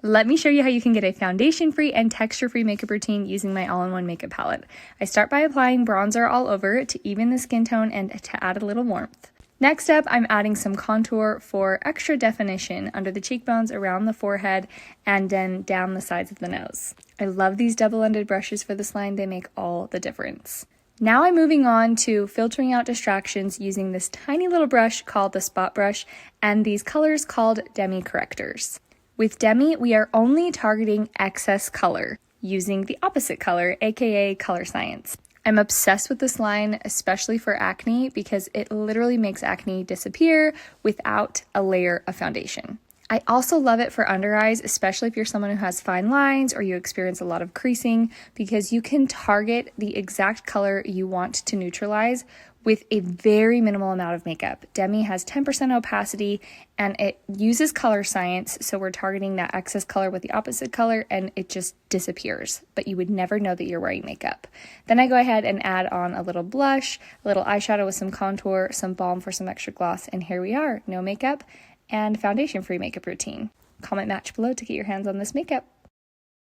Let me show you how you can get a foundation-free and texture-free makeup routine using my all-in-one makeup palette. I start by applying bronzer all over to even the skin tone and to add a little warmth. Next up, I'm adding some contour for extra definition under the cheekbones, around the forehead, and then down the sides of the nose. I love these double-ended brushes for this line. They make all the difference. Now I'm moving on to filtering out distractions using this tiny little brush called the Spot Brush and these colors called Demi correctors. With Demi, we are only targeting excess color using the opposite color, aka color science. I'm obsessed with this line, especially for acne, because it literally makes acne disappear without a layer of foundation. I also love it for under eyes, especially if you're someone who has fine lines or you experience a lot of creasing, because you can target the exact color you want to neutralize with a very minimal amount of makeup. Demi has 10% opacity and it uses color science, so we're targeting that excess color with the opposite color and it just disappears, but you would never know that you're wearing makeup. Then I go ahead and add on a little blush, a little eyeshadow with some contour, some balm for some extra gloss, and here we are, no makeup and foundation-free makeup routine. Comment match below to get your hands on this makeup.